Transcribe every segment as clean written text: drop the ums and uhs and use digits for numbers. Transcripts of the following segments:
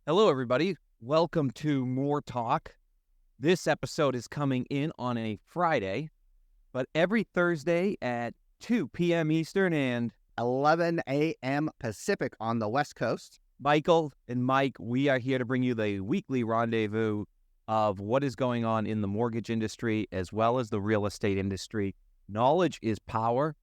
Hello, everybody. Welcome to MoreTalk. This episode is coming in on a Friday, but every Thursday at 2 p.m. Eastern, and 11 a.m. Pacific on the West Coast. Michael and Mike, we are here to bring you the weekly rendezvous of what is going on in the mortgage industry as well as the real estate industry. Knowledge is power.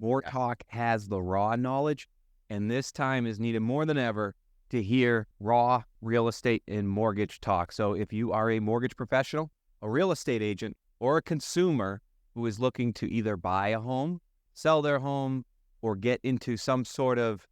MoreTalk has the raw knowledge, and this time is needed more than ever to hear raw real estate and mortgage talk. So if you are a mortgage professional, a real estate agent, or a consumer who is looking to either buy a home, sell their home, or get into some sort of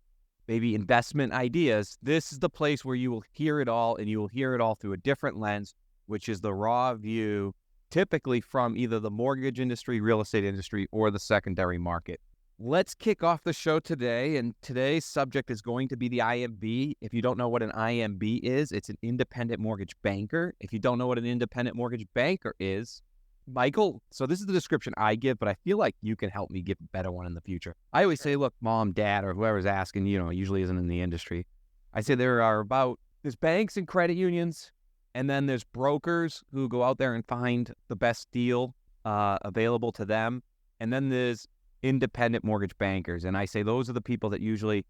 maybe investment ideas, this is the place where you will hear it all, and you will hear it all through a different lens, which is the raw view, typically from either the mortgage industry, real estate industry, or the secondary market. Let's kick off the show today, and today's subject is going to be the IMB. If you don't know what an IMB is, it's an independent mortgage banker. If you don't know what an independent mortgage banker is, Michael, so this is the description I give, but I feel like you can help me give a better one in the future. I always say, look, mom, dad, or whoever's asking, usually isn't in the industry. I say there's banks and credit unions, and then there's brokers who go out there and find the best deal available to them. And then there's independent mortgage bankers. And I say those are the people that usually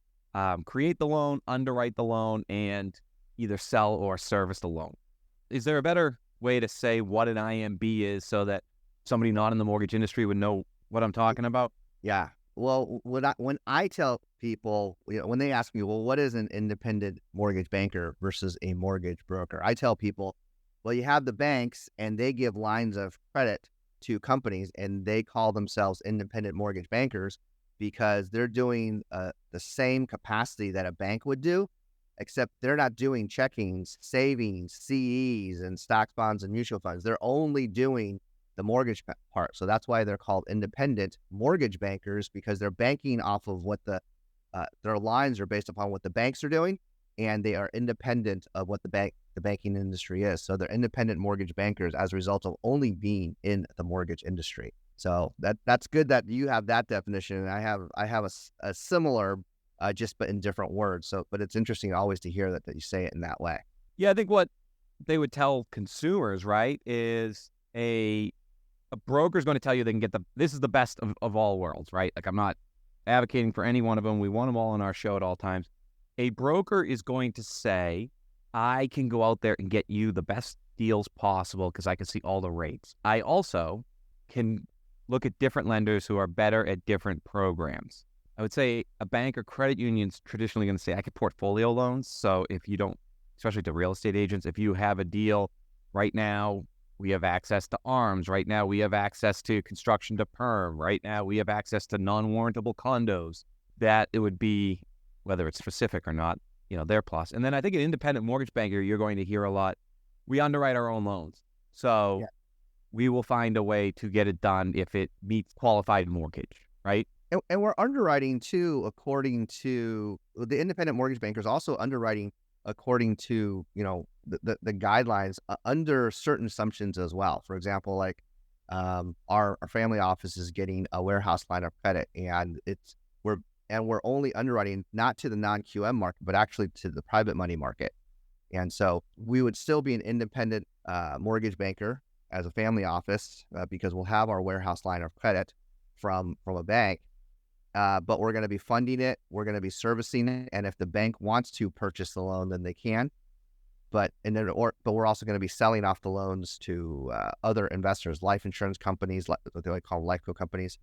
create the loan, underwrite the loan, and either sell or service the loan. Is there a better way to say what an IMB is so that somebody not in the mortgage industry would know what I'm talking about? Yeah. Well, when I tell people, when they ask me, well, what is an independent mortgage banker versus a mortgage broker? I tell people, well, you have the banks and they give lines of credit to companies and they call themselves independent mortgage bankers because they're doing the same capacity that a bank would do, except they're not doing checkings, savings, CEs, and stocks, bonds, and mutual funds. They're only doing the mortgage part. So that's why they're called independent mortgage bankers, because they're banking off of what their lines are based upon what the banks are doing, and they are independent of what the banking industry is. So they're independent mortgage bankers as a result of only being in the mortgage industry. So that's good that you have that definition, and I have a similar, but in different words. So, but it's interesting always to hear that you say it in that way. Yeah, I think what they would tell consumers, right, is a broker is going to tell you they can get this is the best of all worlds, right? Like, I'm not advocating for any one of them. We want them all on our show at all times. A broker is going to say, I can go out there and get you the best deals possible because I can see all the rates. I also can look at different lenders who are better at different programs. I would say a bank or credit union's traditionally going to say, I could portfolio loans. So if you don't, especially to real estate agents, if you have a deal right now, we have access to ARMs. Right now, we have access to construction to perm. Right now, we have access to non-warrantable condos. That it would be, whether it's specific or not, their plus. And then I think an independent mortgage banker, you're going to hear a lot. We underwrite our own loans. So we will find a way to get it done if it meets qualified mortgage, right? And we're underwriting too, according to the independent mortgage bankers, also underwriting according to, the guidelines under certain assumptions as well. For example, like our family office is getting a warehouse line of credit, and we're only underwriting not to the non-QM market, but actually to the private money market. And so we would still be an independent mortgage banker as a family office because we'll have our warehouse line of credit from a bank. But we're going to be funding it. We're going to be servicing it. And if the bank wants to purchase the loan, then they can. But we're also going to be selling off the loans to other investors, life insurance companies, what they like call life co companies,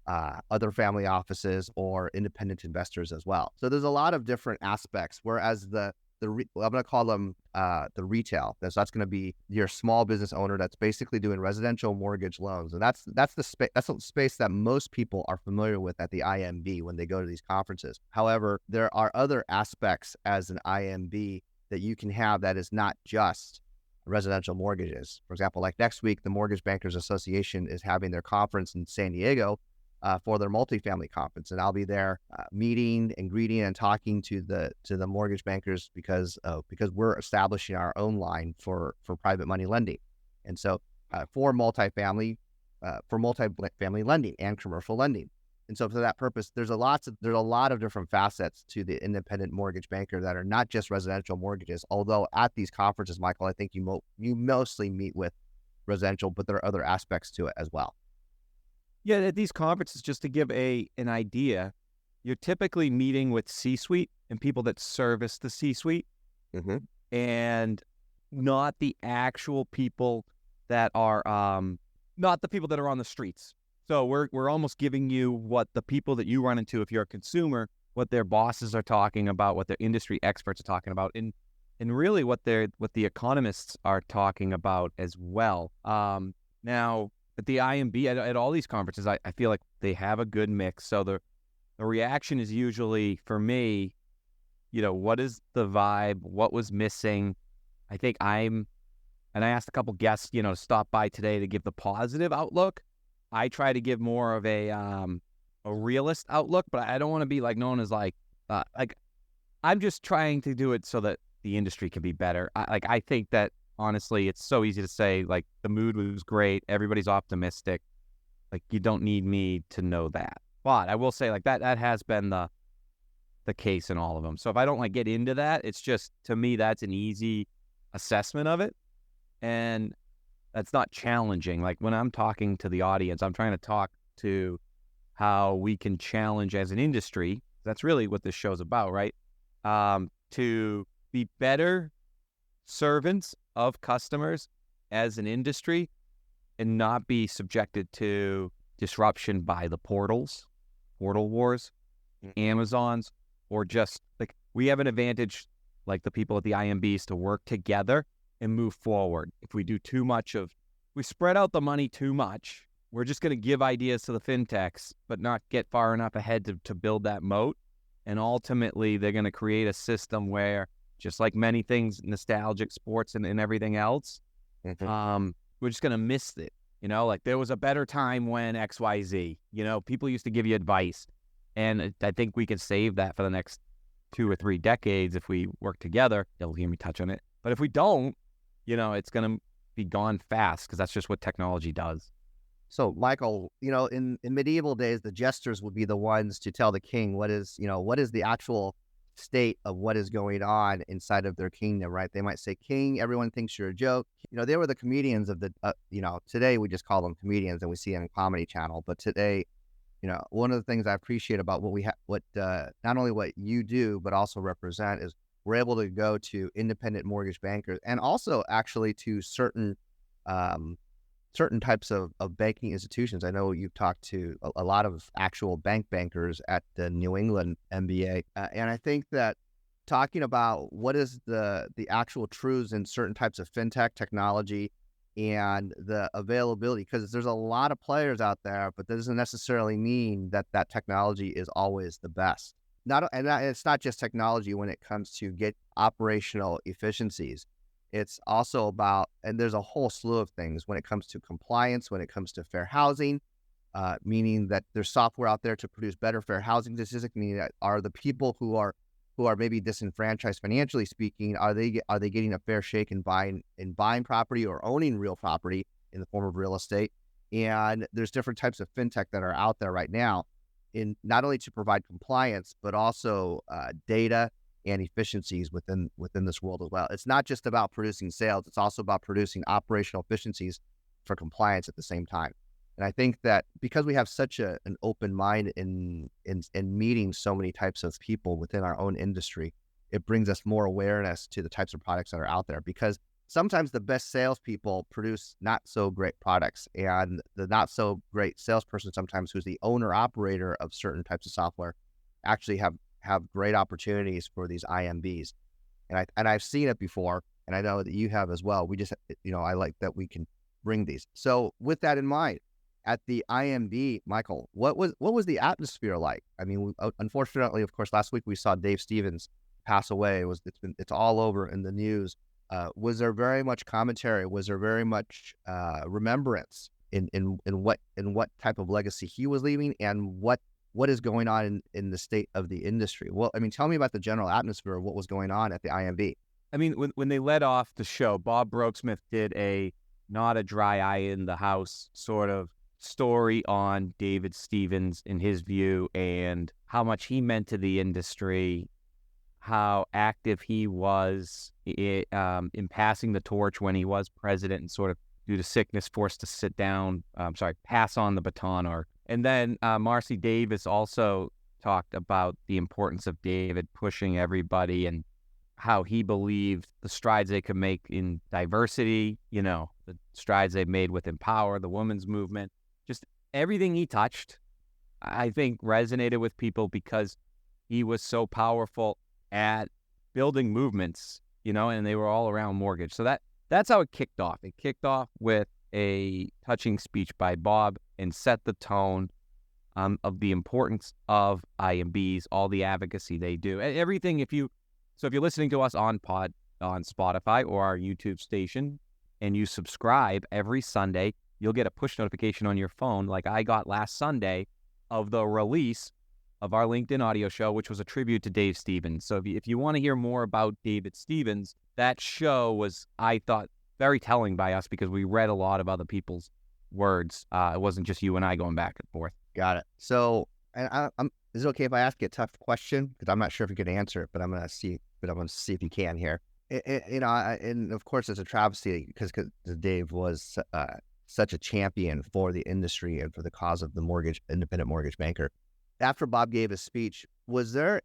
other family offices, or independent investors as well. So there's a lot of different aspects. Whereas I'm going to call them the retail. So that's going to be your small business owner that's basically doing residential mortgage loans, and that's the space that most people are familiar with at the IMB when they go to these conferences. However, there are other aspects as an IMB that you can have that is not just residential mortgages. For example, like next week, the Mortgage Bankers Association is having their conference in San Diego for their multifamily conference, and I'll be there meeting and greeting and talking to the mortgage bankers because we're establishing our own line for private money lending, and so for multifamily lending and commercial lending. And so for that purpose, there's a lot of different facets to the independent mortgage banker that are not just residential mortgages. Although at these conferences, Michael, I think you mostly meet with residential, but there are other aspects to it as well. Yeah, at these conferences, just to give an idea, you're typically meeting with C-suite and people that service the C-suite, and not the actual people that are not the people that are on the streets. So we're almost giving you what the people that you run into, if you're a consumer, what their bosses are talking about, what their industry experts are talking about, and really what the economists are talking about as well. Now at the IMB, at all these conferences, I feel like they have a good mix. So the reaction is usually, for me, what is the vibe? What was missing? I think and I asked a couple guests, to stop by today to give the positive outlook. I try to give more of a realist outlook, but I don't want to be known as I'm just trying to do it so that the industry can be better. I think that honestly, it's so easy to say the mood was great, everybody's optimistic. You don't need me to know that. But I will say that has been the case in all of them. So if I don't get into that, it's just, to me, that's an easy assessment of it. And that's not challenging. When I'm talking to the audience, I'm trying to talk to how we can challenge as an industry. That's really what this show's about, right? To be better servants of customers as an industry and not be subjected to disruption by the portal wars, Amazons, or just we have an advantage, the people at the IMBs, to work together and move forward. If we do we spread out the money too much, we're just going to give ideas to the fintechs, but not get far enough ahead to build that moat. And ultimately, they're going to create a system where, just like many things, nostalgic sports and everything else, we're just going to miss it. There was a better time when XYZ, people used to give you advice. And I think we can save that for the next 2 or 3 decades if we work together. You'll hear me touch on it. But if we don't, it's going to be gone fast, because that's just what technology does. So, Michael, in medieval days, the jesters would be the ones to tell the king what is the actual state of what is going on inside of their kingdom, right? They might say, "King, everyone thinks you're a joke." They were the comedians of the, today we just call them comedians and we see it on Comedy Channel. But today, one of the things I appreciate about not only what you do, but also represent, is we're able to go to independent mortgage bankers, and also actually to certain types of banking institutions. I know you've talked to a lot of actual bankers at the New England MBA. And I think that talking about what is the actual truths in certain types of fintech technology and the availability, because there's a lot of players out there, but that doesn't necessarily mean that technology is always the best. It's not just technology when it comes to get operational efficiencies. It's also about, and there's a whole slew of things when it comes to compliance, when it comes to fair housing, meaning that there's software out there to produce better fair housing statistics, meaning that are the people who are maybe disenfranchised financially speaking, are they getting a fair shake in buying property or owning real property in the form of real estate? And there's different types of fintech that are out there right now, in not only to provide compliance, but also data and efficiencies within this world as well. It's not just about producing sales, it's also about producing operational efficiencies for compliance at the same time. And I think that because we have such an open mind in meeting so many types of people within our own industry, it brings us more awareness to the types of products that are out there. Because sometimes the best salespeople produce not so great products, and the not so great salesperson, sometimes who's the owner operator of certain types of software, actually have great opportunities for these IMBs. And I've seen it before, and I know that you have as well. We just, I like that we can bring these. So with that in mind, at the IMB, Michael, what was the atmosphere like? I mean, unfortunately, of course, last week we saw Dave Stevens pass away. It's all over in the news. Was there very much commentary? Was there very much remembrance in what type of legacy he was leaving, and what is going on in the state of the industry? Well, I mean, tell me about the general atmosphere of what was going on at the IMB. I mean, when they led off the show, Bob Brokesmith did a not a dry eye in the house sort of story on David Stevens in his view and how much he meant to the industry, how active he was in passing the torch when he was president and sort of due to sickness forced to pass on the baton. And then Marcy Davis also talked about the importance of David pushing everybody and how he believed the strides they could make in diversity, the strides they've made with Empower, the women's movement, just everything he touched, I think resonated with people because he was so powerful at building movements, and they were all around mortgage. So that's how it kicked off. It kicked off with a touching speech by Bob and set the tone of the importance of IMBs, all the advocacy they do, and everything. If you're listening to us on Spotify or our YouTube station, and you subscribe every Sunday, you'll get a push notification on your phone, like I got last Sunday, of the release of our LinkedIn audio show, which was a tribute to Dave Stevens. So if you want to hear more about David Stevens, that show was, I thought, very telling by us because we read a lot of other people's words. It wasn't just you and I going back and forth. Got it. So, and is it okay if I ask you a tough question? Because I'm not sure if you can answer it, but I'm going to see if you can here. And of course, it's a travesty because Dave was such a champion for the industry and for the cause of the independent mortgage banker. After Bob gave his speech, was there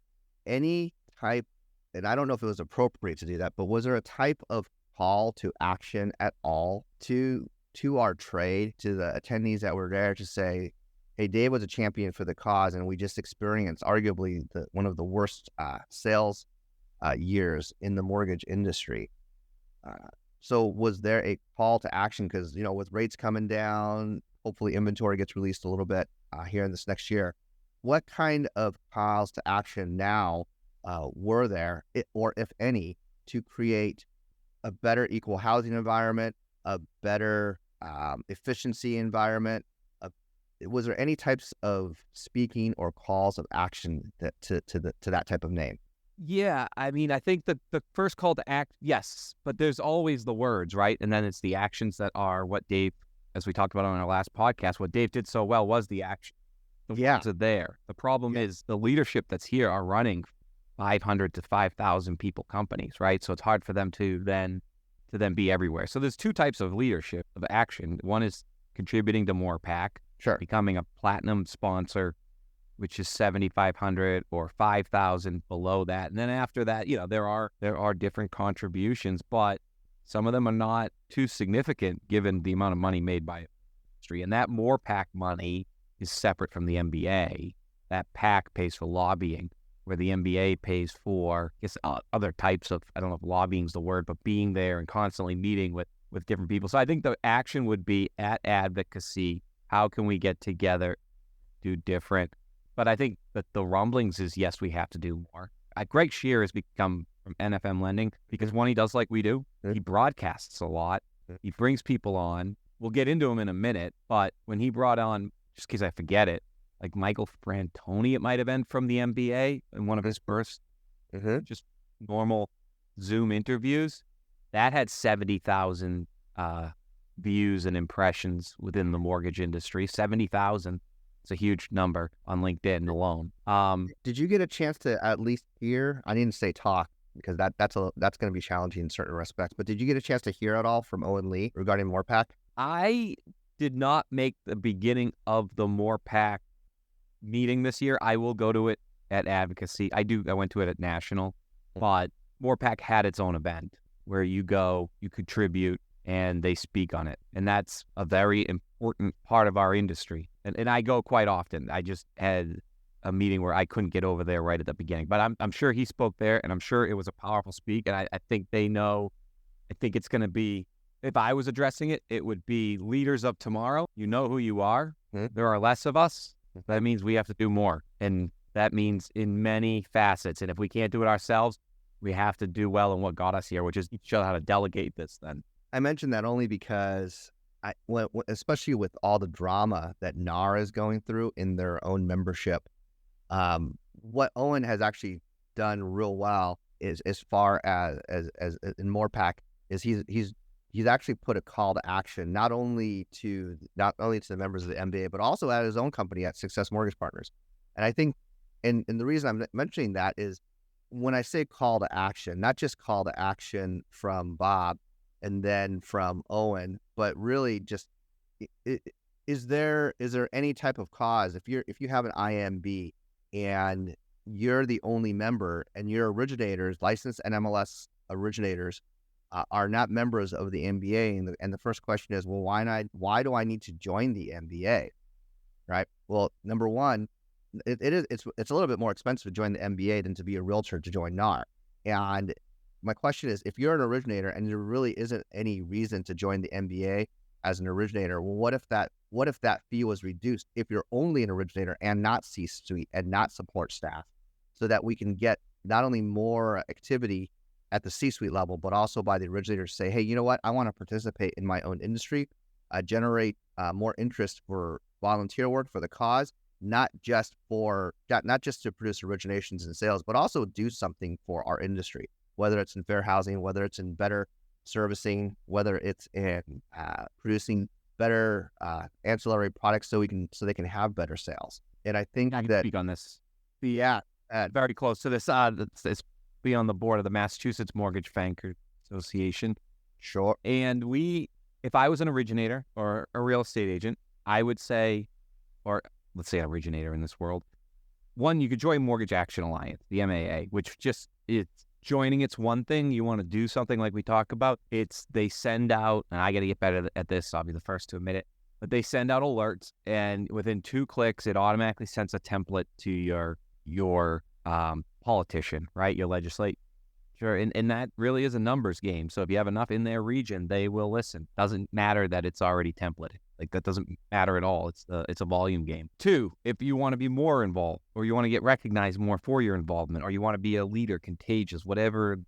any type, and I don't know if it was appropriate to do that, but was there a type of call to action at all to our trade, to the attendees that were there to say, hey, Dave was a champion for the cause, and we just experienced arguably one of the worst sales years in the mortgage industry. So was there a call to action? Because, with rates coming down, hopefully inventory gets released a little bit here in this next year. What kind of calls to action now were there, or if any, to create a better equal housing environment, a better efficiency environment? Was there any types of speaking or calls of action to that type of name? Yeah, I mean, I think the first call to act, yes, but there's always the words, right? And then it's the actions that are what Dave, as we talked about on our last podcast, what Dave did so well was the action. The words are there. The problem is the leadership that's here are running 500 to 5,000 people companies, right? So it's hard for them to then be everywhere. So there's two types of leadership, of action. One is contributing to MorePack, becoming a platinum sponsor, which is 7,500 or 5,000 below that. And then after that, there are different contributions, but some of them are not too significant given the amount of money made by industry. And that MorePack money is separate from the MBA. That PAC pays for lobbying, where the MBA pays for, I guess, other types of, I don't know if lobbying is the word, but being there and constantly meeting with different people. So I think the action would be at advocacy. How can we get together, do different? But I think that the rumblings is, yes, we have to do more. Greg Shear has become from NFM Lending because when he does like we do, he broadcasts a lot. He brings people on. We'll get into him in a minute, but when he brought on, just in case I forget it, like Michael Frantoni, it might have been from the MBA in one of his first just normal Zoom interviews, that had 70,000 views and impressions within the mortgage industry. 70,000. It's a huge number on LinkedIn alone. Did you get a chance to at least hear? I didn't say talk because that's going to be challenging in certain respects. But did you get a chance to hear at all from Owen Lee regarding MorePack? I did not make the beginning of the MorePack meeting this year. I will go to it at advocacy. I went to it at national, but MorePack had its own event where you go, you contribute, and they speak on it. And that's a very important part of our industry. And I go quite often. I just had a meeting where I couldn't get over there right at the beginning. But I'm sure he spoke there, and I'm sure it was a powerful speak. And I think they know, I think it's going to be, if I was addressing it, it would be leaders of tomorrow. You know who you are. There are less of us. That means we have to do more. And that means in many facets. And if we can't do it ourselves, we have to do well in what got us here, which is show how to delegate this then. I mentioned that only because especially with all the drama that NAR is going through in their own membership, what Owen has actually done real well is as far as in MorePack is he's he's actually put a call to action not only to the members of the MBA, but also at his own company at Success Mortgage Partners. And I think, and the reason I'm mentioning that is when I say call to action, not just call to action from Bob and then from Owen, but really just is there any type of cause if you have an IMB and you're the only member and your originators, licensed NMLS originators, are not members of the MBA, and the first question is, well, why do I need to join the MBA, right? Well, number one, it's a little bit more expensive to join the MBA than to be a realtor to join NAR. And my question is, if you're an originator and there really isn't any reason to join the MBA as an originator, well, what if that fee was reduced if you're only an originator and not C-suite and not support staff, so that we can get not only more activity at the C-suite level, but also by the originators say, hey, you know what? I want to participate in my own industry, generate more interest for volunteer work for the cause, not just to produce originations and sales, but also do something for our industry, whether it's in fair housing, whether it's in better servicing, whether it's in producing better ancillary products so they can have better sales. And I think I can speak on this. Yeah, very close to this. It's be on the board of the Massachusetts Mortgage Bankers Association. Sure. And if I was an originator or a real estate agent, I would say, or let's say an originator in this world, one, you could join Mortgage Action Alliance, the MAA, which just it's joining. It's one thing. You want to do something like we talk about. They send out, and I got to get better at this, so I'll be the first to admit it, but they send out alerts, and within 2 clicks, it automatically sends a template to your politician, right? Your legislature. And that really is a numbers game. So if you have enough in their region, they will listen. Doesn't matter that it's already templated. Like, that doesn't matter at all. It's a volume game. 2, if you want to be more involved, or you want to get recognized more for your involvement, or you want to be a leader, contagious, whatever,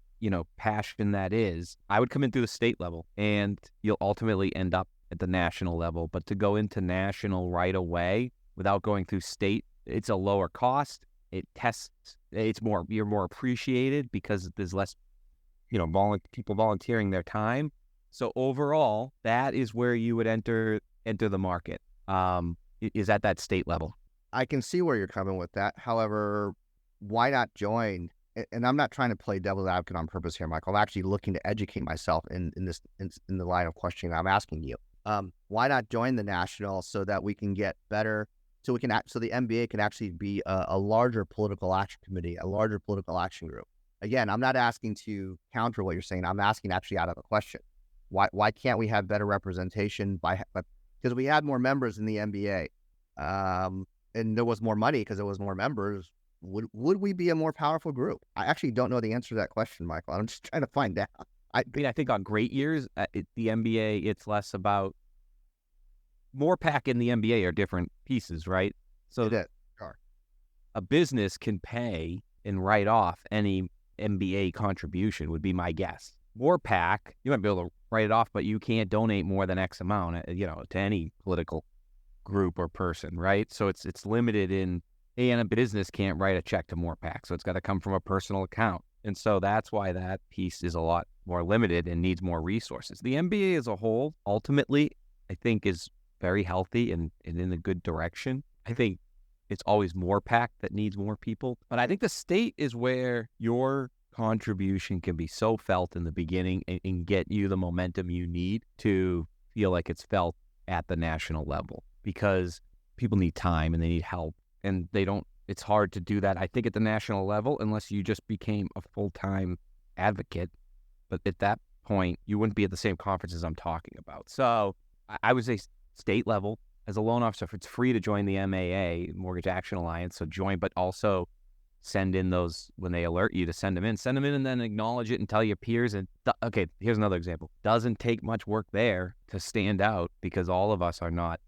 passion that is, I would come in through the state level, and you'll ultimately end up at the national level. But to go into national right away without going through state, it's a lower cost. It tests. You're more appreciated because there's less, people volunteering their time. So overall, that is where you would enter the market. Is at that state level. I can see where you're coming with that. However, why not join? And I'm not trying to play devil's advocate on purpose here, Michael. I'm actually looking to educate myself in the line of questioning I'm asking you. Why not join the national so that we can get better? So the MBA can actually be a larger political action committee, a larger political action group. Again, I'm not asking to counter what you're saying. I'm asking actually out of a question. Why can't we have better representation because we had more members in the MBA, and there was more money because there was more members. Would we be a more powerful group? I actually don't know the answer to that question, Michael. I'm just trying to find out. I think on great years, the MBA, it's less about MorePack and the MBA are different pieces, right? So a business can pay and write off any MBA contribution would be my guess. MorePack, you might be able to write it off, but you can't donate more than X amount, to any political group or person, right? So it's limited and a business can't write a check to MorePack, so it's got to come from a personal account. And so that's why that piece is a lot more limited and needs more resources. The MBA as a whole, ultimately, I think is very healthy and in a good direction. I think it's always MorePack that needs more people. But I think the state is where your contribution can be so felt in the beginning and get you the momentum you need to feel like it's felt at the national level, because people need time and they need help, and it's hard to do that, I think, at the national level unless you just became a full-time advocate. But at that point, you wouldn't be at the same conferences I'm talking about. So I would say state level. As a loan officer, it's free to join the MAA, Mortgage Action Alliance, so join, but also send in those, when they alert you to send them in and then acknowledge it and tell your peers. And okay, here's another example. Doesn't take much work there to stand out, because all of us are not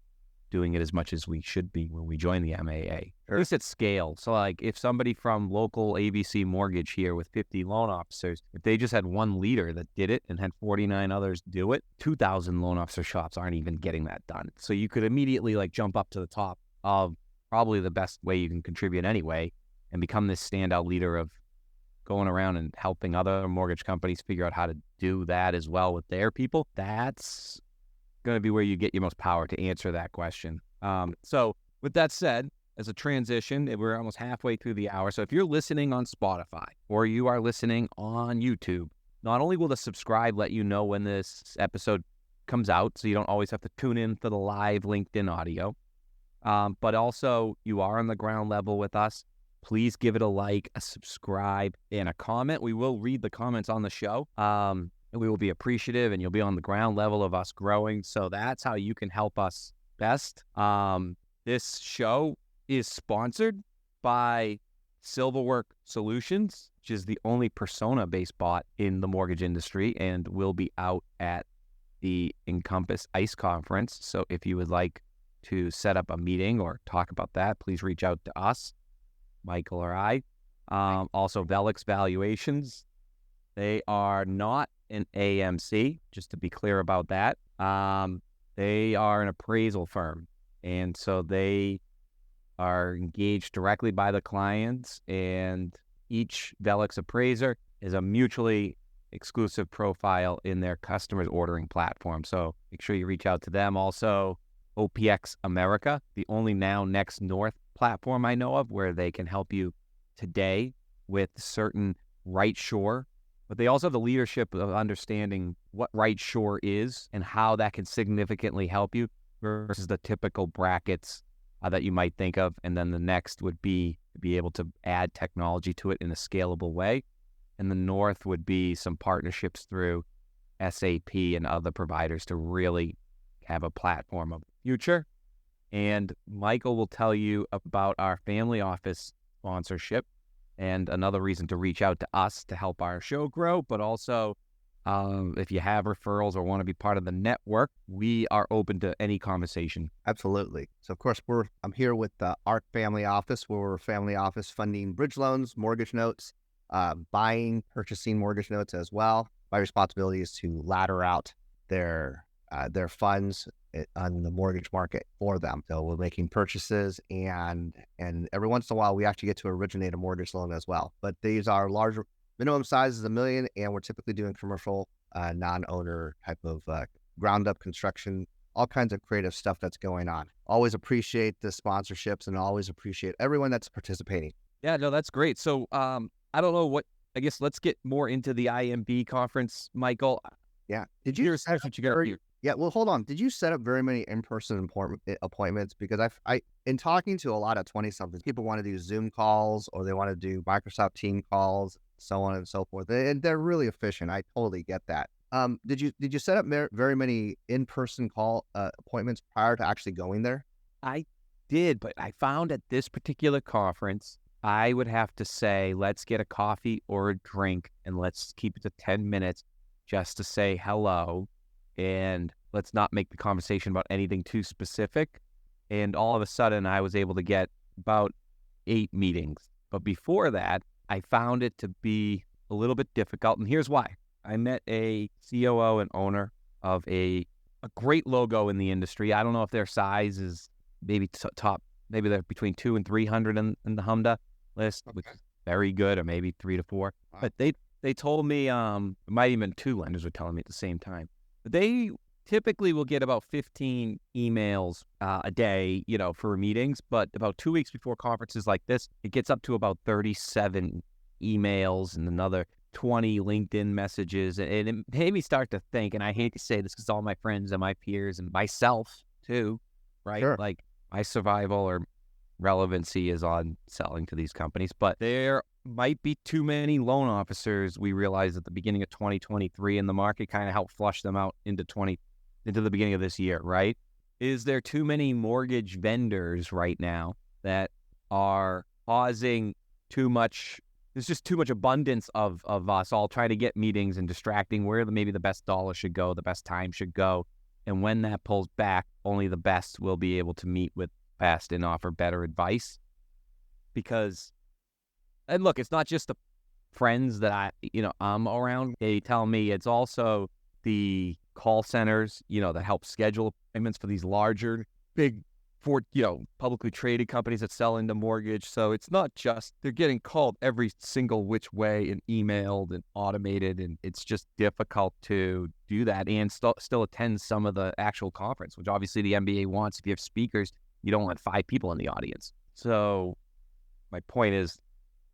doing it as much as we should be when we join the MAA. At least at scale. So like if somebody from local ABC Mortgage here with 50 loan officers, if they just had one leader that did it and had 49 others do it, 2,000 loan officer shops aren't even getting that done. So you could immediately jump up to the top of probably the best way you can contribute anyway and become this standout leader of going around and helping other mortgage companies figure out how to do that as well with their people, that's going to be where you get your most power to answer that question. So with that said, as a transition, we're almost halfway through the hour. So if you're listening on Spotify or you are listening on YouTube, not only will the subscribe let you know when this episode comes out, so you don't always have to tune in for the live LinkedIn audio, but also you are on the ground level with us. Please give it a like, a subscribe, and a comment. We will read the comments on the show, and we will be appreciative, and you'll be on the ground level of us growing. So that's how you can help us best. This show is sponsored by Silverwork Solutions, which is the only persona-based bot in the mortgage industry, and will be out at the Encompass ICE conference. So if you would like to set up a meeting or talk about that, please reach out to us, Michael or I. Also, Velix Valuations. They are not an AMC, just to be clear about that. They are an appraisal firm, and so they are engaged directly by the clients, and each Velix appraiser is a mutually exclusive profile in their customers' ordering platform. So make sure you reach out to them. Also, OPX America, the only now Next North platform I know of where they can help you today with certain right shore, but they also have the leadership of understanding what right shore is and how that can significantly help you versus the typical brackets that you might think of. And then the next would be to be able to add technology to it in a scalable way. And the north would be some partnerships through SAP and other providers to really have a platform of the future. And Michael will tell you about our family office sponsorship and another reason to reach out to us to help our show grow. But also, if you have referrals or want to be part of the network, we are open to any conversation. Absolutely. So, of course, I'm here with the ARC Family Office, where we're a family office funding bridge loans, mortgage notes, buying, purchasing mortgage notes as well. My responsibility is to ladder out their funds on the mortgage market for them. So we're making purchases, and every once in a while we actually get to originate a mortgage loan as well. But these are larger. Minimum size is $1 million, and we're typically doing commercial, non-owner type of ground-up construction, all kinds of creative stuff that's going on. Always appreciate the sponsorships, and always appreciate everyone that's participating. Yeah, no, that's great. So I don't know I guess let's get more into the IMB conference, Michael. Yeah. Did you? Yeah, well, hold on. Did you set up very many in-person appointments? Because I, in talking to a lot of 20-somethings, people want to do Zoom calls or they want to do Microsoft Team calls, so on and so forth. And they're really efficient. I totally get that. Did you set up very many in-person call appointments prior to actually going there? I did, but I found at this particular conference, I would have to say, let's get a coffee or a drink and let's keep it to 10 minutes just to say hello. And let's not make the conversation about anything too specific. And all of a sudden, I was able to get about 8 meetings. But before that, I found it to be a little bit difficult. And here's why. I met a COO and owner of a great logo in the industry. I don't know if their size is maybe top, maybe they're between 200 and 300 in the HMDA list, which is very good, or maybe 3 to 4. Wow. But they told me, it might even 2 lenders were telling me at the same time. They typically will get about 15 emails a day, for meetings. But about 2 weeks before conferences like this, it gets up to about 37 emails and another 20 LinkedIn messages. And it made me start to think, and I hate to say this because all my friends and my peers and myself too, right? Sure. Like my survival or relevancy is on selling to these companies, but there might be too many loan officers. We realized at the beginning of 2023, and the market kind of helped flush them out into the beginning of this year, right? Is there too many mortgage vendors right now that are causing too much? There's just too much abundance of us all trying to get meetings and distracting where maybe the best dollar should go, the best time should go. And when that pulls back, only the best will be able to meet with best and offer better advice. And look, it's not just the friends that I'm around. They tell me it's also the call centers, that help schedule appointments for these larger, big for, publicly traded companies that sell into mortgage. So it's not just, they're getting called every single which way and emailed and automated, and it's just difficult to do that and still attend some of the actual conference, which obviously the MBA wants. If you have speakers, you don't want 5 people in the audience. So my point is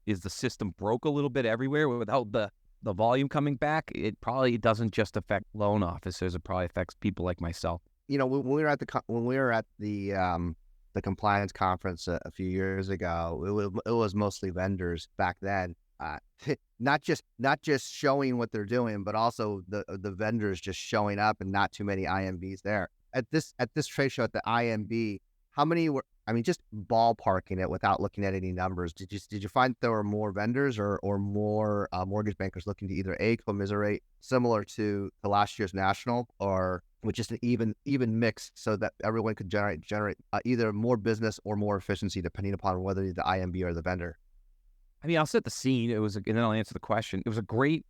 the system broke a little bit everywhere without the volume coming back? It probably doesn't just affect loan officers. It probably affects people like myself. When we were at the compliance conference a few years ago, it was mostly vendors back then. Not just showing what they're doing, but also the vendors just showing up and not too many IMBs there. At this trade show at the IMB, how many were? I mean, just ballparking it without looking at any numbers. Did you find there were more vendors or more mortgage bankers looking to either commiserate similar to the last year's national, or with just an even mix so that everyone could generate either more business or more efficiency depending upon whether the IMB or the vendor? I mean, I'll set the scene. And then I'll answer the question. It was a great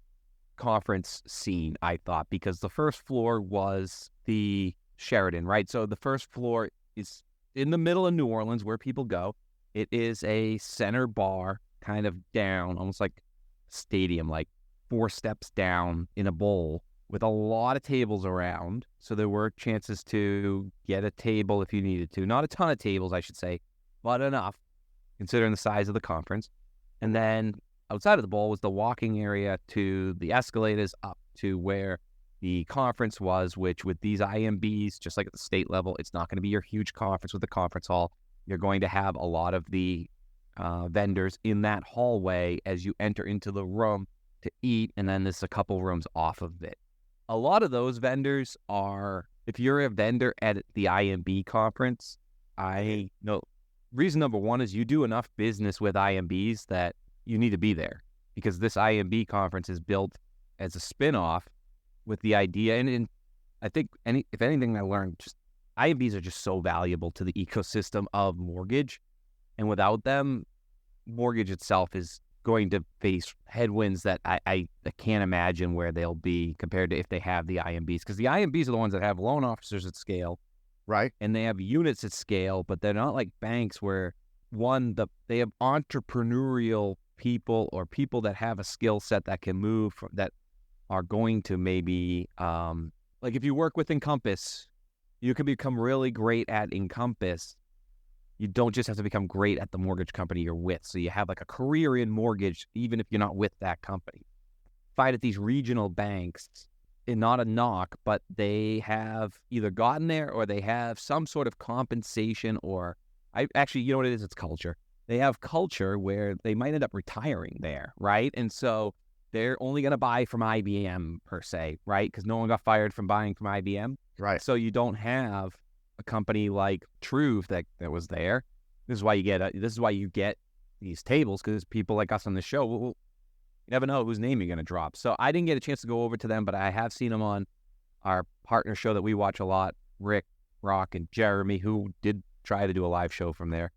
conference scene, I thought, because the first floor was the Sheraton, right? So the first floor is in the middle of New Orleans where people go. It is a center bar kind of down, almost like stadium, like 4 steps down in a bowl with a lot of tables around. So there were chances to get a table if you needed to. Not a ton of tables, I should say, but enough considering the size of the conference. And then outside of the bowl was the walking area to the escalators up to where the conference was, which with these IMBs, just like at the state level, it's not going to be your huge conference with the conference hall. You're going to have a lot of the vendors in that hallway as you enter into the room to eat, and then there's a couple rooms off of it. A lot of those vendors are, if you're a vendor at the IMB conference, I know reason number one is you do enough business with IMBs that you need to be there, because this IMB conference is built as a spin-off with the idea, and I think if anything I learned, just IMBs are just so valuable to the ecosystem of mortgage, and without them, mortgage itself is going to face headwinds that I can't imagine where they'll be compared to if they have the IMBs, because the IMBs are the ones that have loan officers at scale, right? And they have units at scale, but they're not like banks where they have entrepreneurial people or people that have a skill set that can move that are going to maybe, like if you work with Encompass, you can become really great at Encompass. You don't just have to become great at the mortgage company you're with. So you have like a career in mortgage, even if you're not with that company. Fight at these regional banks, and not a knock, but they have either gotten there or they have some sort of compensation, or you know what it is? It's culture. They have culture where they might end up retiring there, right? And so they're only going to buy from IBM per se, right? Because no one got fired from buying from IBM. Right. So you don't have a company like Truve that was there. This is why you get these tables, because people like us on the show, you never know whose name you're going to drop. So I didn't get a chance to go over to them, but I have seen them on our partner show that we watch a lot, Rick, Rock, and Jeremy, who did try to do a live show from there.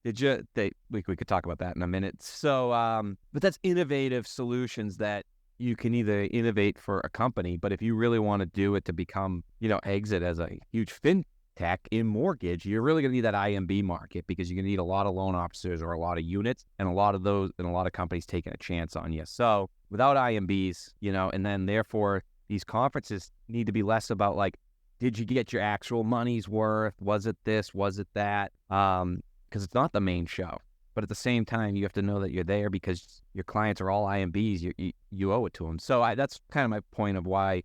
We could talk about that in a minute. So, but that's innovative solutions that you can either innovate for a company, but if you really want to do it to become, exit as a huge fintech in mortgage, you're really going to need that IMB market, because you're going to need a lot of loan officers or a lot of units, and a lot of companies taking a chance on you. So without IMBs, and then therefore these conferences need to be less about like, did you get your actual money's worth? Was it this? Was it that? Because it's not the main show. But at the same time, you have to know that you're there because your clients are all IMBs. You owe it to them. So that's kind of my point of why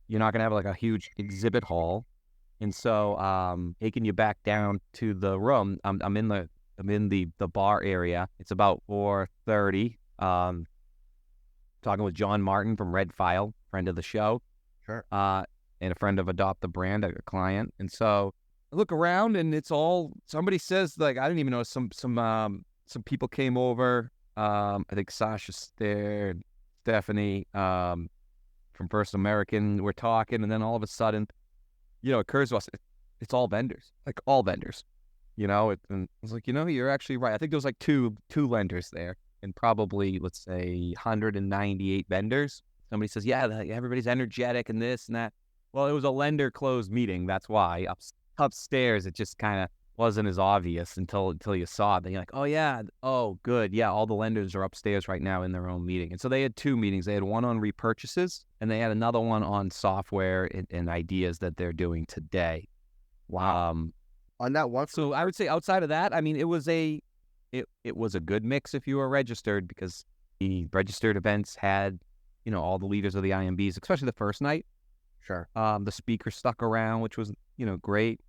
you're not going to have like a huge exhibit hall. And so taking you back down to the room, I'm in the bar area. It's about 4:30. Talking with John Martin from Red File, friend of the show. Sure. And a friend of Adopt the Brand, a client. And so I look around, and it's all, somebody says, like, I didn't even know, some people came over. I think Sasha's there, Stephanie from First American, we're talking, and then all of a sudden, it occurs to us, it's all vendors, like all vendors, and I was like, you're actually right. I think there was like two lenders there, and probably, let's say, 198 vendors. Somebody says, yeah, everybody's energetic and this and that. Well, it was a lender closed meeting. That's why. upstairs, it just kind of wasn't as obvious until you saw it. Then you're like, oh yeah, oh good, yeah, all the lenders are upstairs right now in their own meeting. And so they had two meetings. They had one on repurchases, and they had another one on software and ideas that they're doing today. Wow. On that one, so I would say outside of that, I mean, it was a good mix if you were registered, because the registered events had, all the leaders of the IMBs, especially the first night. Sure. The speaker stuck around, which was, great.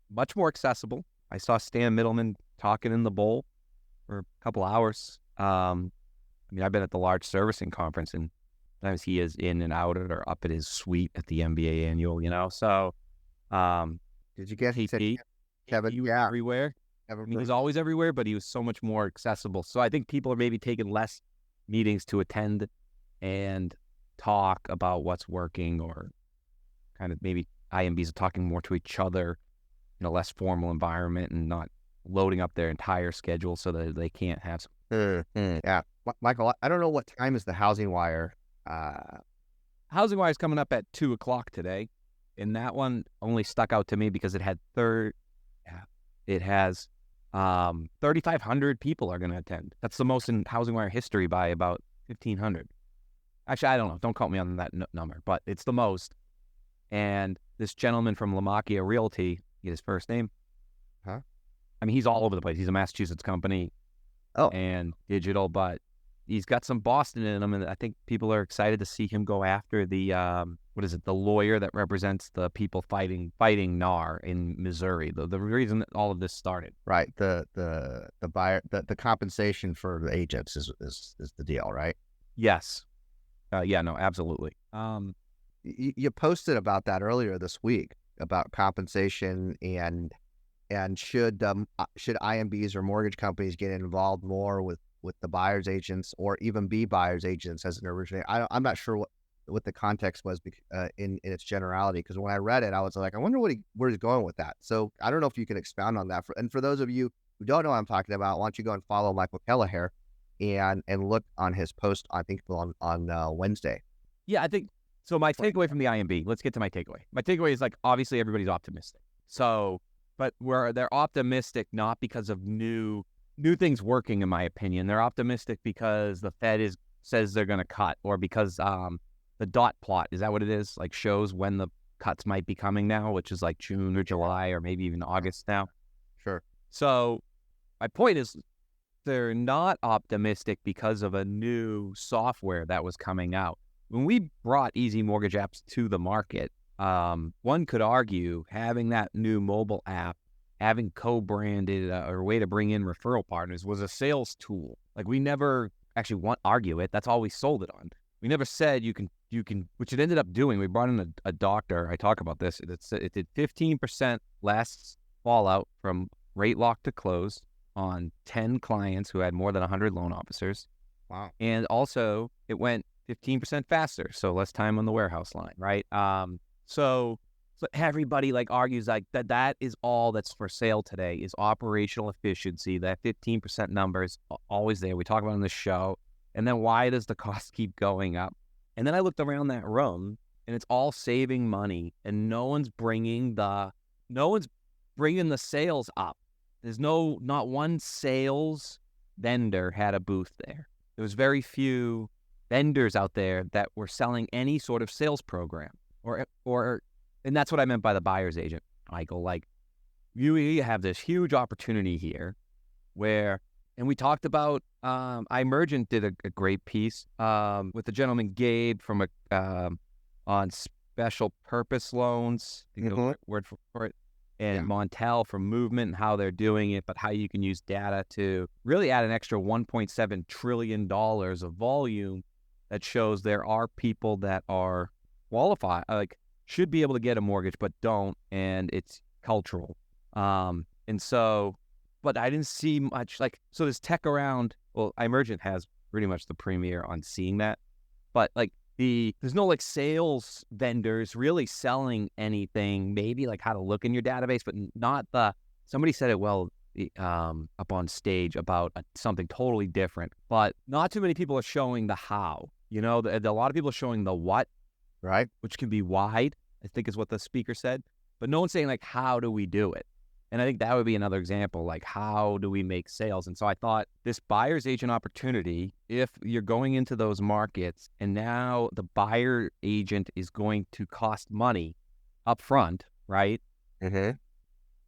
Much more accessible. I saw Stan Middleman talking in the bowl for a couple hours. I mean, I've been at the large servicing conference, and sometimes he is in and out or up at his suite at the MBA annual, So, did you get Kevin? He was everywhere. He was always everywhere, but he was so much more accessible. So I think people are maybe taking less meetings to attend and talk about what's working, or kind of maybe IMBs are talking more to each other in a less formal environment and not loading up their entire schedule so that they can't have some. Yeah. Michael, I don't know what time is the Housing Wire. Housing Wire is coming up at 2:00 today, and that one only stuck out to me because it has 3,500 people are going to attend. That's the most in Housing Wire history by about 1,500. Actually, I don't know. Don't quote me on that number, but it's the most. And this gentleman from Lamacchia Realty, get his first name? Huh? I mean, he's all over the place. He's a Massachusetts company and digital, but he's got some Boston in him, and I think people are excited to see him go after the, the lawyer that represents the people fighting NAR in Missouri. The reason that all of this started. Right. The buyer, the compensation for the agents is the deal, right? Yes. Yeah, no, absolutely. You posted about that earlier this week, about compensation and should IMBs or mortgage companies get involved more with the buyer's agents, or even be buyer's agents as an originator. I'm not sure what the context was in its generality, because when I read it, I was like, I wonder where he's going with that. So I don't know if you can expound on that. And for those of you who don't know what I'm talking about, why don't you go and follow Michael Kelleher and look on his post, I think on Wednesday. Yeah, I think so. My takeaway from the IMB, let's get to my takeaway. My takeaway is, like, obviously everybody's optimistic. So, but they're optimistic not because of new things working, in my opinion. They're optimistic because the Fed says they're going to cut, or because the dot plot, is that what it is? Like, shows when the cuts might be coming now, which is like June or July or maybe even August now. Sure. So my point is, they're not optimistic because of a new software that was coming out. When we brought easy mortgage apps to the market, one could argue having that new mobile app, having co-branded or a way to bring in referral partners, was a sales tool. Like, we never actually argue it. That's all we sold it on. We never said you can, which it ended up doing. We brought in a doctor. I talk about this. It did 15% less fallout from rate lock to close on 10 clients who had more than 100 loan officers. Wow. And also it went 15% faster, so less time on the warehouse line, right? So everybody argues that is all that's for sale today, is operational efficiency. That 15% number is always there. We talk about it on the show. And then why does the cost keep going up? And then I looked around that room, and it's all saving money, and no one's bringing the sales up. There's not one sales vendor had a booth there. There was very few vendors out there that were selling any sort of sales program, and that's what I meant by the buyer's agent, Michael. Like, you have this huge opportunity here where, and we talked about, iMergent did a great piece with the gentleman Gabe from on special purpose loans, I think the word for it, and Montel from Movement, and how they're doing it, but how you can use data to really add an extra $1.7 trillion of volume that shows there are people that are qualified, should be able to get a mortgage, but don't, and it's cultural. And so, but I didn't see much, so there's tech around. Well, iMergent has pretty much the premier on seeing that, but there's no sales vendors really selling anything, maybe how to look in your database, but not somebody said it well up on stage about something totally different, but not too many people are showing the how. A lot of people are showing the what, right? Which can be wide, I think is what the speaker said. but no one's saying like, how do we do it? And I think that would be another example, like how do we make sales? And so I thought this buyer's agent opportunity, if you're going into those markets and now the buyer agent is going to cost money up front, right? Mm-hmm.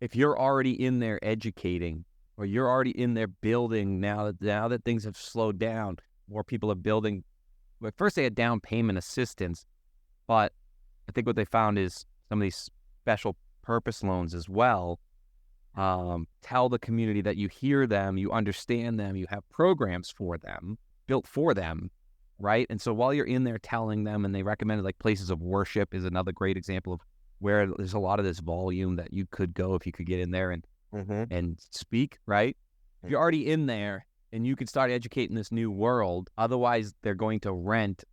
If you're already in there educating, or you're already in there building, now that things have slowed down, more people are building. Well, first they had down payment assistance, but I think what they found is some of these special purpose loans as well. Tell the community that you hear them, you understand them, you have programs for them, built for them, right? And so while you're in there telling them, and they recommended like places of worship is another great example of where there's a lot of this volume that you could go if you could get in there and speak, right? If you're already in there and you could start educating this new world, otherwise they're going to rent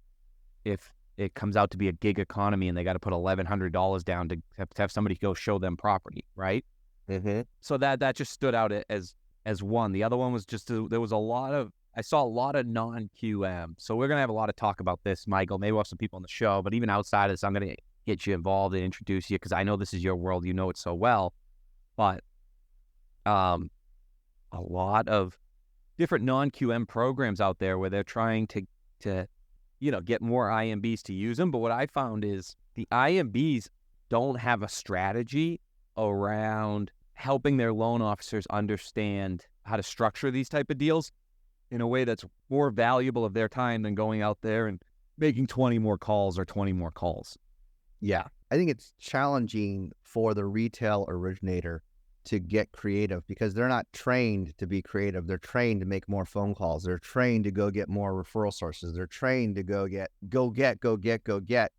if it comes out to be a gig economy and they got to put $1,100 down to have somebody go show them property, right? Mm-hmm. So that just stood out as one. The other one was just I saw a lot of non-QM. So we're going to have a lot of talk about this, Michael. Maybe we'll have some people on the show, but even outside of this, I'm going to get you involved and introduce you because I know this is your world. You know it so well. But a lot of different non-QM programs out there where they're trying to get more IMBs to use them. But what I found is the IMBs don't have a strategy around helping their loan officers understand how to structure these type of deals in a way that's more valuable of their time than going out there and making 20 more calls or 20 more calls. Yeah. I think it's challenging for the retail originator to get creative because they're not trained to be creative. They're trained to make more phone calls. They're trained to go get more referral sources. They're trained to go get.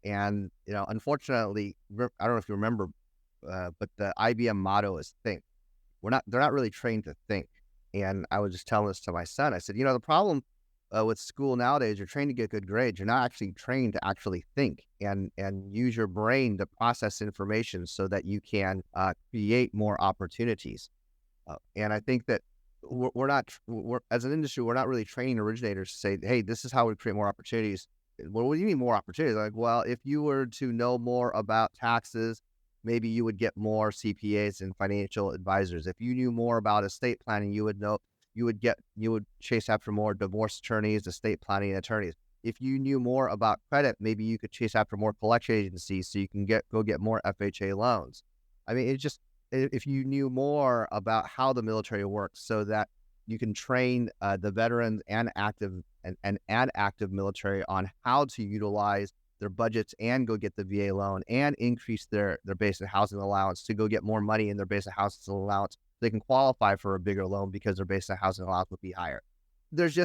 And, unfortunately, I don't know if you remember, but the IBM motto is think. They're not really trained to think. And I was just telling this to my son. I said, the problem with school nowadays, you're trained to get good grades. You're not actually trained to actually think and use your brain to process information so that you can create more opportunities. And I think that we're as an industry, we're not really training originators to say, hey, this is how we create more opportunities. Well, what do you mean more opportunities? Like, well, if you were to know more about taxes, maybe you would get more CPAs and financial advisors. If you knew more about estate planning, you would chase after more divorce attorneys, estate planning attorneys. If you knew more about credit, maybe you could chase after more collection agencies so you can go get more FHA loans. I mean, it's just, if you knew more about how the military works so that you can train the veterans and active military on how to utilize their budgets and go get the VA loan and increase their basic housing allowance to go get more money in their basic housing allowance. They can qualify for a bigger loan because their basic housing allowance would be higher. There's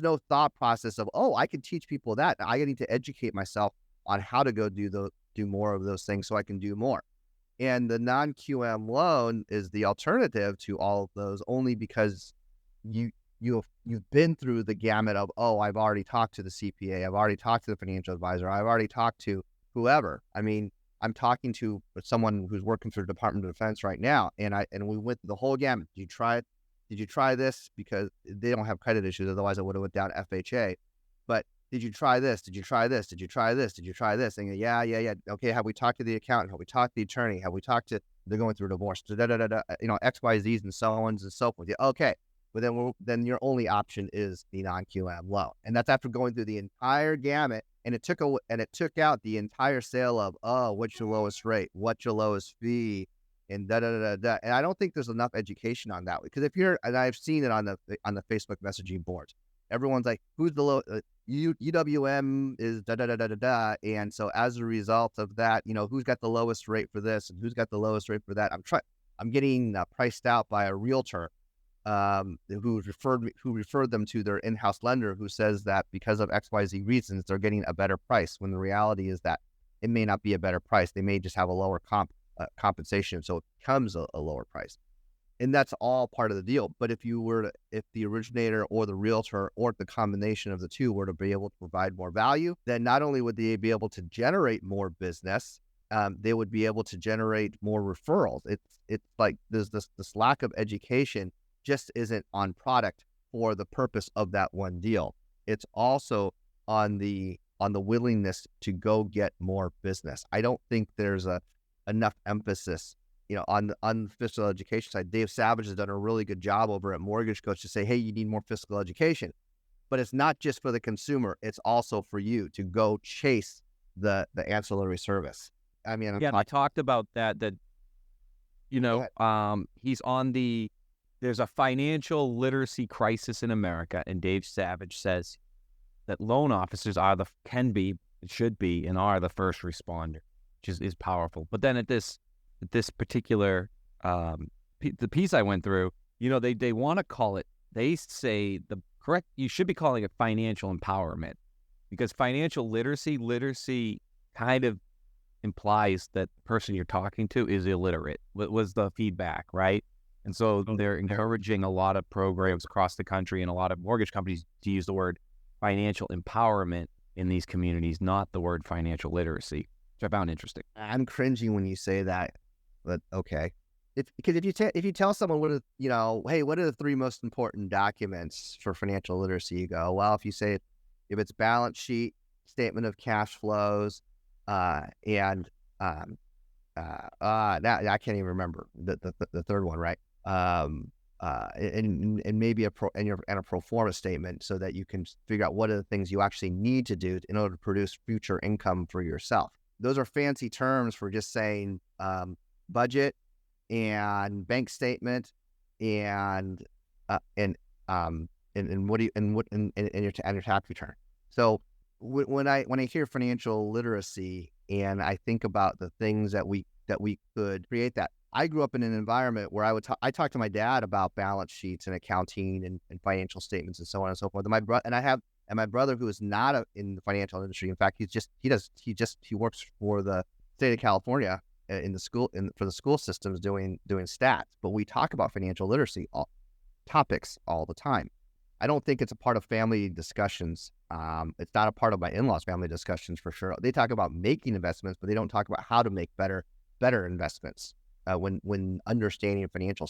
no thought process of, I can teach people that. I need to educate myself on how to go do more of those things so I can do more. And the non-QM loan is the alternative to all of those only because you've been through the gamut of, I've already talked to the CPA, I've already talked to the financial advisor, I've already talked to whoever. I mean, I'm talking to someone who's working for the Department of Defense right now, and we went through the whole gamut. Did you try it? Did you try this? Because they don't have credit issues, otherwise I would have went down FHA. But did you try this? Did you try this? Did you try this? Did you try this? And yeah. Okay, have we talked to the accountant? Have we talked to the attorney? Have we talked to? They're going through a divorce. XYZs and so on and so forth. Yeah, okay. But then your only option is the non-QM loan, and that's after going through the entire gamut. And it took out the entire sale of what's your lowest rate, what's your lowest fee, and da. And I don't think there's enough education on that, because and I've seen it on the Facebook messaging boards. Everyone's like, who's the low? UWM is da. And so as a result of that, who's got the lowest rate for this and who's got the lowest rate for that? I'm getting priced out by a realtor who referred them to their in-house lender, who says that because of XYZ reasons, they're getting a better price, when the reality is that it may not be a better price. They may just have a lower compensation, so it becomes a lower price. And that's all part of the deal. But if the originator or the realtor or the combination of the two were to be able to provide more value, then not only would they be able to generate more business, they would be able to generate more referrals. It's like there's this lack of education just isn't on product for the purpose of that one deal. It's also on the willingness to go get more business. I don't think there's enough emphasis, on the fiscal education side. Dave Savage has done a really good job over at Mortgage Coach to say, hey, you need more fiscal education. But it's not just for the consumer. It's also for you to go chase the ancillary service. I mean, I talked about that, he's on there's a financial literacy crisis in America, and Dave Savage says that loan officers should be, and are the first responder, which is powerful. But then at this particular, the piece I went through, they want to call it, they say you should be calling it financial empowerment, because financial literacy kind of implies that the person you're talking to is illiterate. What was the feedback, right? And so they're encouraging a lot of programs across the country and a lot of mortgage companies to use the word financial empowerment in these communities, not the word financial literacy, which I found interesting. I'm cringing when you say that, but okay. Because if you tell someone hey, what are the 3 most important documents for financial literacy? You go, well, if you say if it's balance sheet, statement of cash flows, and I can't even remember the third one, right? And maybe a pro forma statement, so that you can figure out what are the things you actually need to do in order to produce future income for yourself. Those are fancy terms for just saying budget and bank statement and your tax return. So when I hear financial literacy and I think about the things that we could create, that I grew up in an environment where I talked to my dad about balance sheets and accounting and financial statements and so on and so forth. And my brother, who is not in the financial industry, in fact, he works for the state of California for the school systems doing stats. But we talk about financial literacy topics all the time. I don't think it's a part of family discussions. It's not a part of my in-laws' family discussions for sure. They talk about making investments, but they don't talk about how to make better investments when understanding financial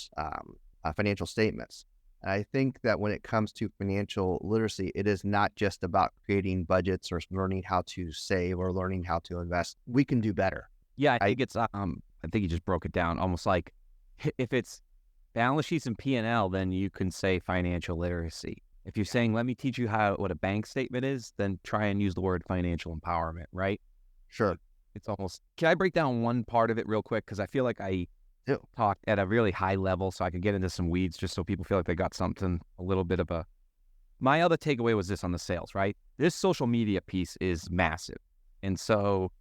statements. And I think that when it comes to financial literacy, it is not just about creating budgets or learning how to save or learning how to invest. We can do better. Yeah, I think it's I think you just broke it down almost like, if it's balance sheets and P&L, then you can say financial literacy. If you're saying, let me teach you what a bank statement is, then try and use the word financial empowerment, right? Sure. It's almost, can I break down one part of it real quick? Because I feel like I talked at a really high level, so I could get into some weeds just so people feel like they got something, a little bit of my other takeaway was this on the sales, right? This social media piece is massive. And so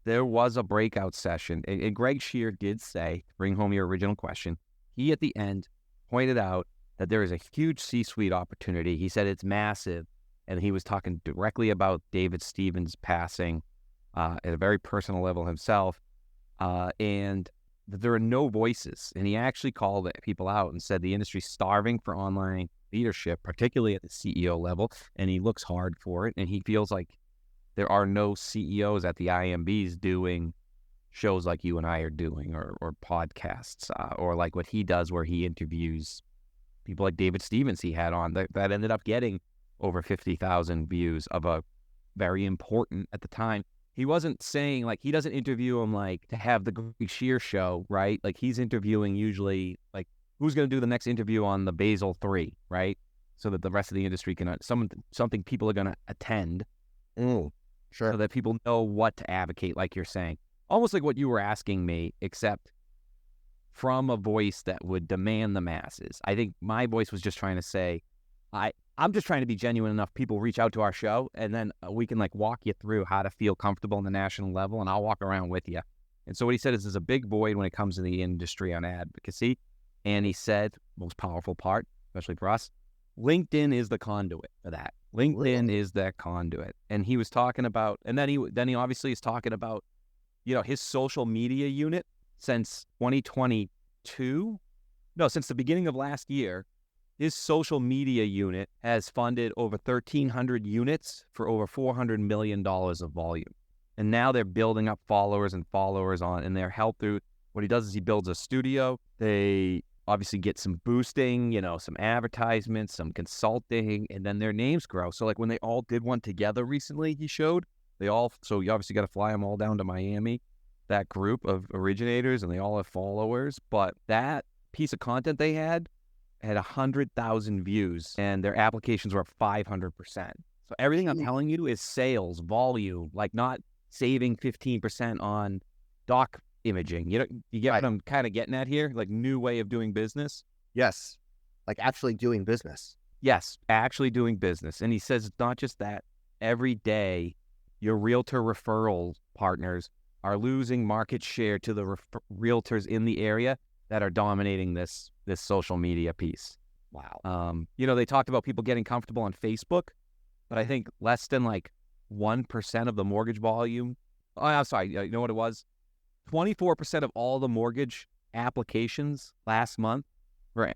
there was a breakout session, and Greg Shear did say, bring home your original question, he at the end pointed out that there is a huge C-suite opportunity. He said it's massive, and he was talking directly about David Stevens passing at a very personal level himself, and that there are no voices. And he actually called people out and said the industry's starving for online leadership, particularly at the CEO level, and he looks hard for it, and he feels like there are no CEOs at the IMBs doing shows like you and I are doing, or podcasts, or like what he does where he interviews people like David Stevens he had on that ended up getting over 50,000 views of a very important, at the time. He wasn't saying, like, he doesn't interview him like to have the Greg Shear show, right? Like, he's interviewing usually like who's going to do the next interview on the Basel III, right? So that the rest of the industry can, something people are going to attend. Sure. So that people know what to advocate, like you're saying. Almost like what you were asking me, except from a voice that would demand the masses. I think my voice was just trying to say, I'm just trying to be genuine enough. People reach out to our show, and then we can like walk you through how to feel comfortable on the national level, and I'll walk around with you. And so what he said is there's a big void when it comes to the industry on advocacy. And he said, most powerful part, especially for us, LinkedIn is the conduit for that. LinkedIn is that conduit. And he was talking about, and then he obviously is talking about, his social media unit since 2022. No, since the beginning of last year, his social media unit has funded over 1,300 units for over $400 million of volume. And now they're building up followers on, and they're helped through, what he does is he builds a studio. They obviously get some boosting, some advertisements, some consulting, and then their names grow. So like when they all did one together recently, he showed, so you obviously got to fly them all down to Miami. that group of originators, and they all have followers, but that piece of content they had 100,000 views, and their applications were up 500%. So everything I'm telling you is sales, volume, like not saving 15% on doc imaging. You get Right. what I'm kind of getting at here? Like new way of doing business? Yes. Like actually doing business. Yes, actually doing business. And he says it's not just that. Every day, your realtor referral partners are losing market share to the realtors in the area that are dominating this social media piece. Wow. They talked about people getting comfortable on Facebook, but I think less than like 1% of the mortgage volume. Oh, I'm sorry. You know what it was? 24% of all the mortgage applications last month for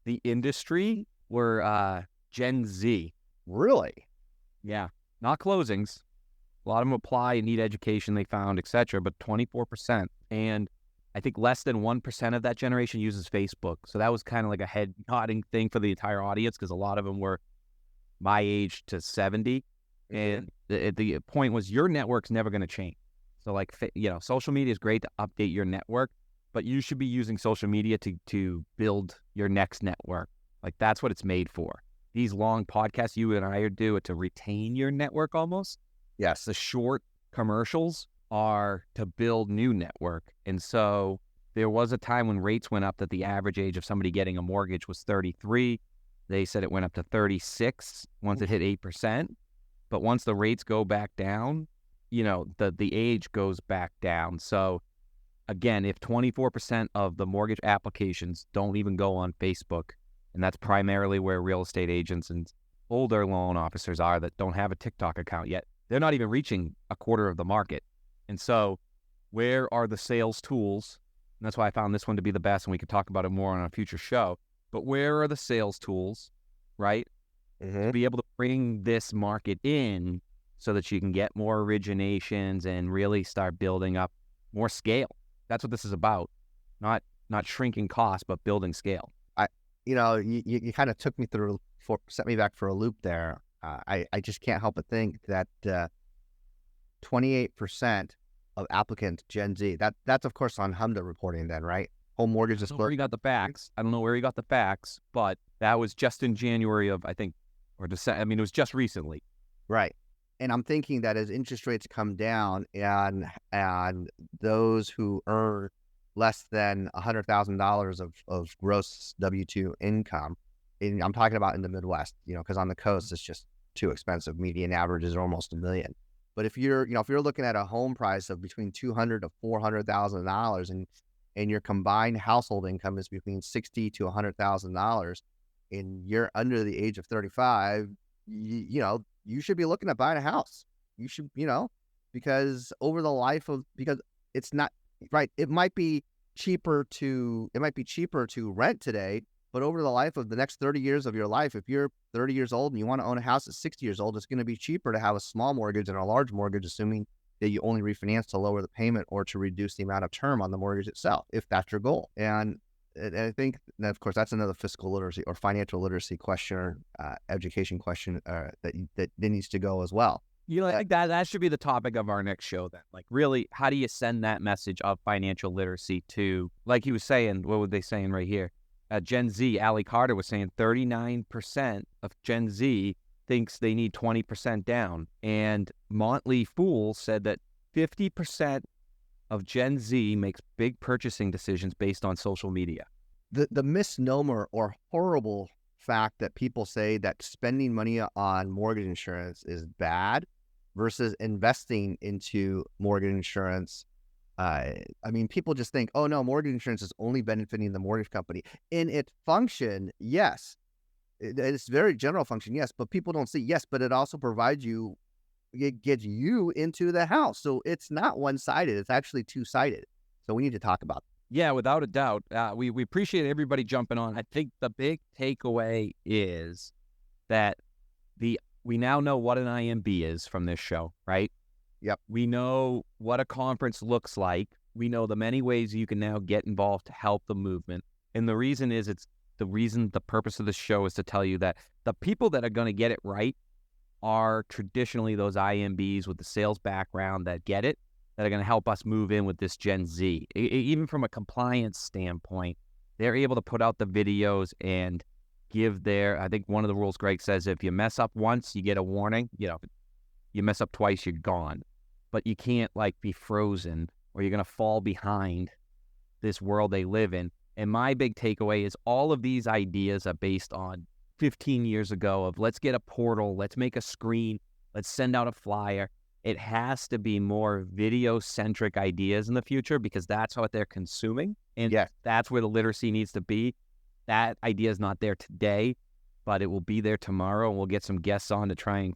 the industry were Gen Z. Really? Yeah, not closings. A lot of them apply and need education, they found, etc. But 24%. And I think less than 1% of that generation uses Facebook. So that was kind of like a head nodding thing for the entire audience, because a lot of them were my age to 70. And the point was, your network's never going to change. So like, social media is great to update your network, but you should be using social media to build your next network. Like that's what it's made for. These long podcasts you and I do it to retain your network almost. Yes. The short commercials are to build new network. And so there was a time when rates went up that the average age of somebody getting a mortgage was 33. They said it went up to 36 once it hit 8%. But once the rates go back down, the age goes back down. So again, if 24% of the mortgage applications don't even go on Facebook, and that's primarily where real estate agents and older loan officers are that don't have a TikTok account yet, they're not even reaching a quarter of the market. And so where are the sales tools? And that's why I found this one to be the best, and we could talk about it more on a future show. But where are the sales tools, right? To be able to bring this market in so that you can get more originations and really start building up more scale. That's what this is about. Not shrinking costs, but building scale. You kind of took me through, set me back for a loop there. I just can't help but think that 28% of applicants Gen Z. That's of course on HMDA reporting then, right? Home mortgage disclosure. Where he got the facts. I don't know where he got the facts, but that was just in January of, I think, or December. I mean, it was just recently. Right. And I'm thinking that as interest rates come down and those who earn less than $100,000 of gross W-2 income, and I'm talking about in the Midwest, because on the coast it's just too expensive. Median averages are almost $1 million. But if you're looking at a home price of between $200,000 to $400,000 and your combined household income is between $60,000 to $100,000, and you're under the age of 35, you should be looking at buying a house. You should, because over the life of, because it's not right. It might be cheaper to rent today, but over the life of the next 30 years of your life, if you're 30 years old and you want to own a house at 60 years old, it's going to be cheaper to have a small mortgage than a large mortgage, assuming that you only refinance to lower the payment or to reduce the amount of term on the mortgage itself, if that's your goal. And I think, and of course, that's another fiscal literacy or financial literacy question or education question that needs to go as well. Like that should be the topic of our next show then. Like really, how do you send that message of financial literacy to, like he was saying, what were they saying right here? Gen Z, Ali Carter was saying 39% of Gen Z thinks they need 20% down. And Motley Fool said that 50% of Gen Z makes big purchasing decisions based on social media. The misnomer or horrible fact that people say that spending money on mortgage insurance is bad versus investing into mortgage insurance. People just think, oh no, mortgage insurance is only benefiting the mortgage company. In its function, yes. It's very general function, yes, but people don't see, yes, but it also provides you, it gets you into the house. So it's not one-sided, it's actually two-sided. So we need to talk about that. Yeah, without a doubt. We appreciate everybody jumping on. I think the big takeaway is that we now know what an IMB is from this show, right? Yep. We know what a conference looks like. We know the many ways you can now get involved to help the movement. And the reason is, the purpose of the show is to tell you that the people that are going to get it right are traditionally those IMBs with the sales background that get it, that are going to help us move in with this Gen Z. Even from a compliance standpoint, they're able to put out the videos and give I think one of the rules, Greg, says if you mess up once, you get a warning. You mess up twice, you're gone. But you can't be frozen, or you're going to fall behind this world they live in. And my big takeaway is all of these ideas are based on 15 years ago of let's get a portal, let's make a screen, let's send out a flyer. It has to be more video-centric ideas in the future because that's what they're consuming. And that's where the literacy needs to be. That idea is not there today, but it will be there tomorrow. And we'll get some guests on to try and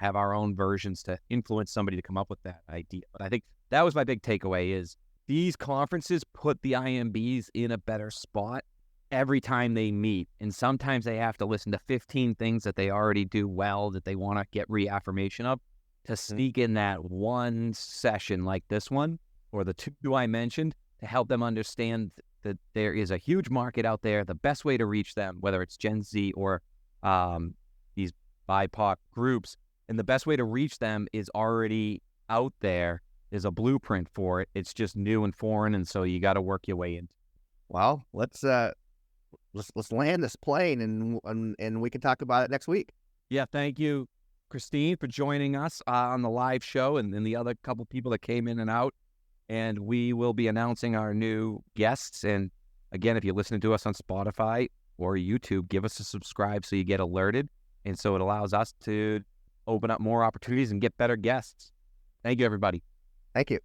have our own versions to influence somebody to come up with that idea. But I think that was my big takeaway is these conferences put the IMBs in a better spot every time they meet. And sometimes they have to listen to 15 things that they already do well that they want to get reaffirmation of to sneak in that one session like this one or the two I mentioned to help them understand that there is a huge market out there. The best way to reach them, whether it's Gen Z or these BIPOC groups, and the best way to reach them is already out there. There's a blueprint for it. It's just new and foreign, and so you got to work your way in. Well, let's land this plane, and we can talk about it next week. Yeah, thank you, Christine, for joining us on the live show, and the other couple people that came in and out. And we will be announcing our new guests. And again, if you're listening to us on Spotify or YouTube, give us a subscribe so you get alerted. And so it allows us to open up more opportunities and get better guests. Thank you, everybody. Thank you.